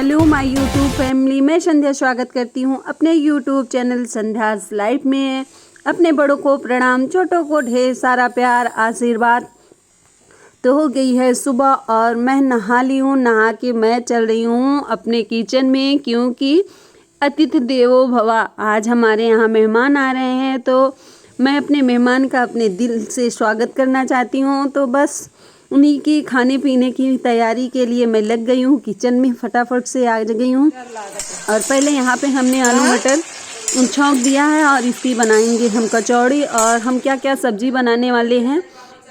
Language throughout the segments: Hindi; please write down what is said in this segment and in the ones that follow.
हेलो माय यूट्यूब फैमिली, मैं संध्या स्वागत करती हूँ अपने यूट्यूब चैनल संध्यास लाइफ में। अपने बड़ों को प्रणाम, छोटों को ढेर सारा प्यार आशीर्वाद। तो हो गई है सुबह और मैं नहा ली हूँ। नहा के मैं चल रही हूँ अपने किचन में, क्योंकि अतिथि देवो भव। आज हमारे यहाँ मेहमान आ रहे हैं, तो मैं अपने मेहमान का अपने दिल से स्वागत करना चाहती हूँ। तो बस उन्हीं की खाने पीने की तैयारी के लिए मैं लग गई हूँ किचन में। फटाफट से आ गई हूँ और पहले यहाँ पे हमने आलू मटर छौंक दिया है और इसकी बनाएंगे हम कचौड़ी। और हम क्या क्या सब्जी बनाने वाले हैं,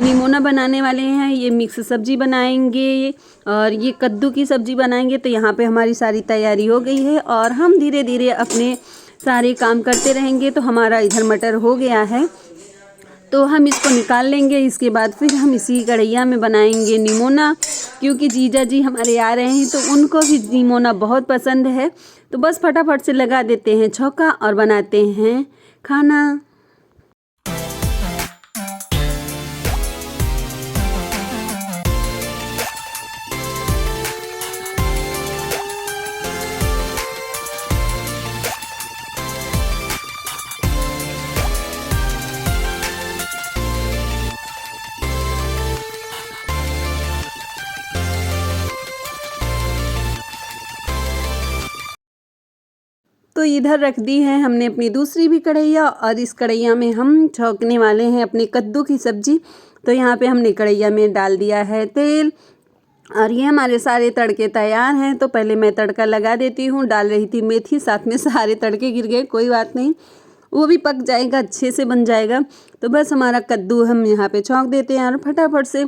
निमोना बनाने वाले हैं, ये मिक्स सब्जी बनाएंगे और ये कद्दू की सब्जी बनाएंगे। तो यहाँ पे हमारी सारी तैयारी हो गई है और हम धीरे धीरे अपने सारे काम करते रहेंगे। तो हमारा इधर मटर हो गया है, तो हम इसको निकाल लेंगे। इसके बाद फिर हम इसी कढ़ैया में बनाएंगे निमोना, क्योंकि जीजा जी हमारे आ रहे हैं तो उनको भी निमोना बहुत पसंद है। तो बस फटाफट से लगा देते हैं छौंका और बनाते हैं खाना। तो इधर रख दी है हमने अपनी दूसरी भी कढ़ैया और इस कढ़ैया में हम छौंकने वाले हैं अपने कद्दू की सब्जी। तो यहाँ पे हमने कढ़ैया में डाल दिया है तेल और ये हमारे सारे तड़के तैयार हैं। तो पहले मैं तड़का लगा देती हूँ। डाल रही थी मेथी, साथ में सारे तड़के गिर गए, कोई बात नहीं, वो भी पक जाएगा, अच्छे से बन जाएगा। तो बस हमारा कद्दू हम यहाँ पे छौंक देते हैं और फटाफट से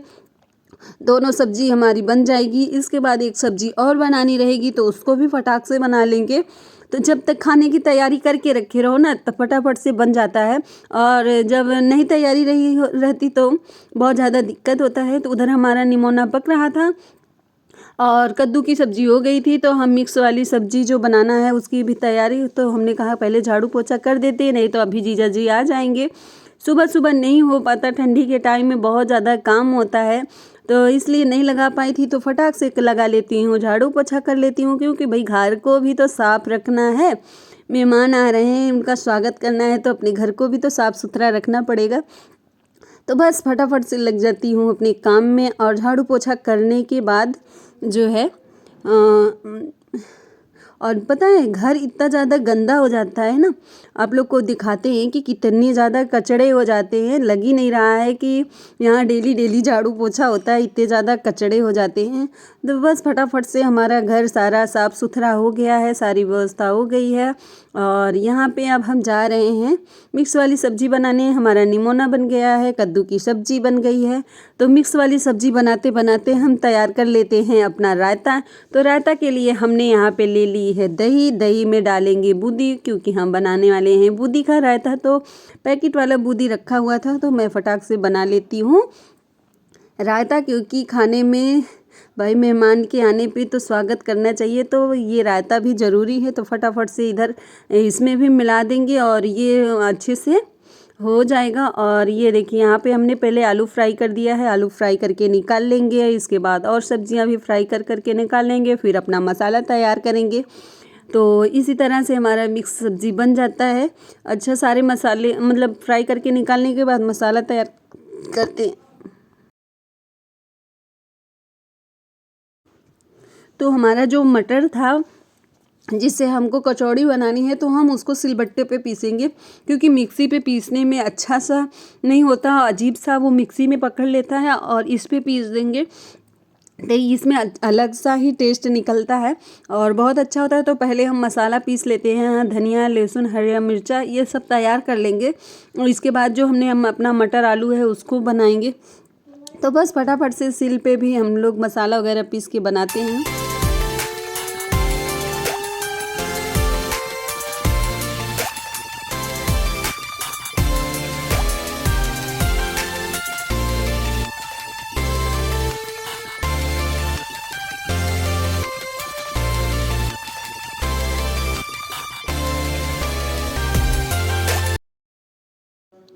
दोनों सब्जी हमारी बन जाएगी। इसके बाद एक सब्जी और बनानी रहेगी, तो उसको भी फटाक से बना लेंगे। तो जब तक खाने की तैयारी करके रखे रहो ना, तब फटाफट से बन जाता है। और जब नहीं तैयारी रहती तो बहुत ज़्यादा दिक्कत होता है। तो उधर हमारा निमोना पक रहा था और कद्दू की सब्ज़ी हो गई थी। तो हम मिक्स वाली सब्ज़ी जो बनाना है उसकी भी तैयारी, तो हमने कहा पहले झाड़ू पोछा कर देते, नहीं तो अभी जीजा जी आ जाएंगे। सुबह सुबह नहीं हो पाता, ठंडी के टाइम में बहुत ज़्यादा काम होता है, तो इसलिए नहीं लगा पाई थी। तो फटाक से लगा लेती हूँ, झाड़ू पोछा कर लेती हूँ, क्योंकि भाई घर को भी तो साफ़ रखना है। मेहमान आ रहे हैं, उनका स्वागत करना है, तो अपने घर को भी तो साफ़ सुथरा रखना पड़ेगा। तो बस फटाफट से लग जाती हूँ अपने काम में। और झाड़ू पोछा करने के बाद जो है और पता है घर इतना ज़्यादा गंदा हो जाता है ना, आप लोग को दिखाते हैं कि कितने ज़्यादा कचड़े हो जाते हैं। लग ही नहीं रहा है कि यहाँ डेली डेली झाड़ू पोछा होता है, इतने ज़्यादा कचड़े हो जाते हैं। तो बस फटाफट से हमारा घर सारा साफ़ सुथरा हो गया है, सारी व्यवस्था हो गई है। और यहाँ पे अब हम जा रहे हैं मिक्स वाली सब्ज़ी बनाने। हमारा निमोना बन गया है, कद्दू की सब्ज़ी बन गई है। तो मिक्स वाली सब्ज़ी बनाते बनाते हम तैयार कर लेते हैं अपना रायता। तो रायता के लिए हमने यहाँ पे ले ली है दही। दही में डालेंगे बूंदी, क्योंकि हम बनाने वाले हैं बूंदी का रायता। तो पैकेट वाला बूंदी रखा हुआ था, तो मैं फटाक से बना लेती हूँ रायता, क्योंकि खाने में भाई मेहमान के आने पे तो स्वागत करना चाहिए, तो ये रायता भी ज़रूरी है। तो फटाफट से इधर इसमें भी मिला देंगे और ये अच्छे से हो जाएगा। और ये देखिए यहाँ पे हमने पहले आलू फ्राई कर दिया है, आलू फ्राई करके निकाल लेंगे। इसके बाद और सब्जियां भी फ्राई कर करके निकाल लेंगे, फिर अपना मसाला तैयार करेंगे। तो इसी तरह से हमारा मिक्स सब्ज़ी बन जाता है। अच्छा, सारे मसाले मतलब फ्राई करके निकालने के बाद मसाला तैयार करते हैं। तो हमारा जो मटर था जिससे हमको कचौड़ी बनानी है, तो हम उसको सिलबट्टे पे पीसेंगे, क्योंकि मिक्सी पे पीसने में अच्छा सा नहीं होता, अजीब सा वो मिक्सी में पकड़ लेता है। और इस पे पीस देंगे तो इसमें अलग सा ही टेस्ट निकलता है और बहुत अच्छा होता है। तो पहले हम मसाला पीस लेते हैं, धनिया, लहसुन, हरी मिर्चा, ये सब तैयार कर लेंगे। और इसके बाद जो हम अपना मटर आलू है उसको बनाएंगे। तो बस फटाफट से सिल पे भी हम लोग मसाला वगैरह पीस के बनाते हैं।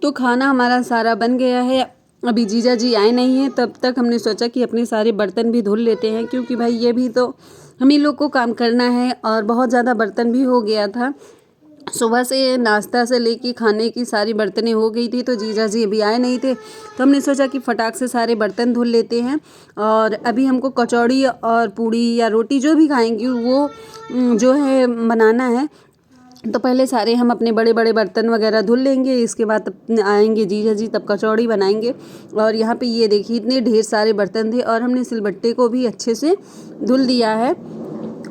तो खाना हमारा सारा बन गया है। अभी जीजा जी आए नहीं हैं, तब तक हमने सोचा कि अपने सारे बर्तन भी धुल लेते हैं, क्योंकि भाई ये भी तो हम ही लोग को काम करना है और बहुत ज़्यादा बर्तन भी हो गया था। सुबह से नाश्ता से लेके खाने की सारी बर्तनें हो गई थी, तो जीजा जी अभी आए नहीं थे, तो हमने सोचा कि फटाक से सारे बर्तन धुल लेते हैं। और अभी हमको कचौड़ी और पूड़ी या रोटी जो भी खाएंगी वो जो है बनाना है। तो पहले सारे हम अपने बड़े बड़े बर्तन वगैरह धुल लेंगे, इसके बाद तब आएंगे जीजा जी, तब कचौड़ी बनाएंगे। और यहाँ पे ये देखिए इतने ढेर सारे बर्तन थे और हमने सिलबट्टे को भी अच्छे से धुल दिया है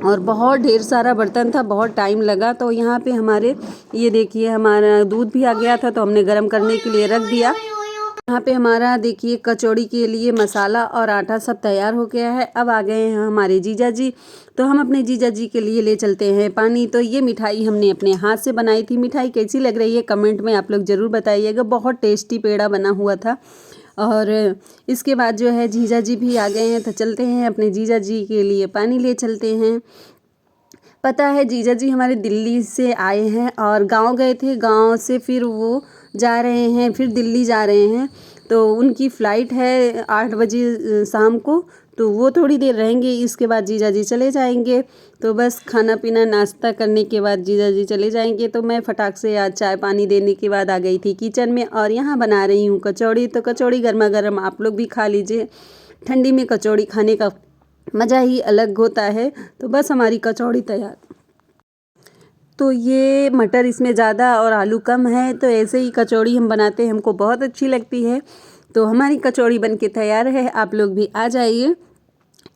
और बहुत ढेर सारा बर्तन था, बहुत टाइम लगा। तो यहाँ पे हमारे ये देखिए हमारा दूध भी आ गया था, तो हमने गर्म करने के लिए रख दिया। यहाँ पे हमारा देखिए कचौड़ी के लिए मसाला और आटा सब तैयार हो गया है। अब आ गए हैं हमारे जीजा जी, तो हम अपने जीजा जी के लिए ले चलते हैं पानी। तो ये मिठाई हमने अपने हाथ से बनाई थी। मिठाई कैसी लग रही है कमेंट में आप लोग ज़रूर बताइएगा। बहुत टेस्टी पेड़ा बना हुआ था। और इसके बाद जो है जीजा जी भी आ गए हैं, तो चलते हैं अपने जीजा जी के लिए पानी ले चलते हैं। पता है जीजा जी हमारे दिल्ली से आए हैं और गांव गए थे, गांव से फिर वो जा रहे हैं, फिर दिल्ली जा रहे हैं। तो उनकी फ़्लाइट है 8 बजे शाम को, तो वो थोड़ी देर रहेंगे, इसके बाद जीजा जी चले जाएंगे। तो बस खाना पीना नाश्ता करने के बाद जीजा जी चले जाएंगे। तो मैं फटाक से आज चाय पानी देने के बाद आ गई थी किचन में और यहाँ बना रही हूँ कचौड़ी। तो कचौड़ी गर्मा गर्म आप लोग भी खा लीजिए, ठंडी में कचौड़ी खाने का मज़ा ही अलग होता है। तो बस हमारी कचौड़ी तैयार। तो ये मटर इसमें ज़्यादा और आलू कम है, तो ऐसे ही कचौड़ी हम बनाते हैं, हमको बहुत अच्छी लगती है। तो हमारी कचौड़ी बनके तैयार है, आप लोग भी आ जाइए।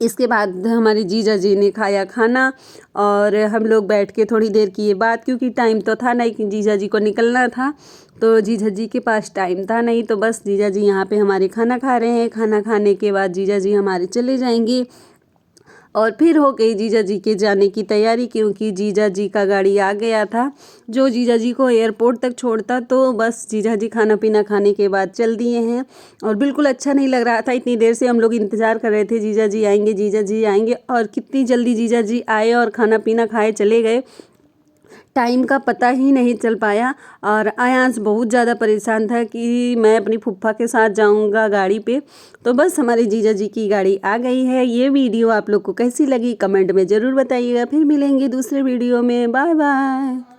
इसके बाद हमारे जीजा जी ने खाया खाना और हम लोग बैठ के थोड़ी देर किए बात, क्योंकि टाइम तो था नहीं कि जीजा जी को निकलना था, तो जीजा जी के पास टाइम था नहीं। तो बस जीजा जी यहाँ पे हमारे खाना खा रहे हैं। खाना खाने के बाद जीजा जी हमारे चले जाएंगे और फिर हो गई जीजा जी के जाने की तैयारी, क्योंकि जीजा जी का गाड़ी आ गया था जो जीजा जी को एयरपोर्ट तक छोड़ता। तो बस जीजा जी खाना पीना खाने के बाद चल दिए हैं और बिल्कुल अच्छा नहीं लग रहा था। इतनी देर से हम लोग इंतज़ार कर रहे थे जीजा जी आएंगे, जीजा जी आएंगे, और कितनी जल्दी जीजा जी आए और खाना पीना खाए चले गए, टाइम का पता ही नहीं चल पाया। और आयांश बहुत ज़्यादा परेशान था कि मैं अपनी फूफा के साथ जाऊंगा गाड़ी पे। तो बस हमारे जीजा जी की गाड़ी आ गई है। ये वीडियो आप लोग को कैसी लगी कमेंट में ज़रूर बताइएगा। फिर मिलेंगे दूसरे वीडियो में। Bye bye.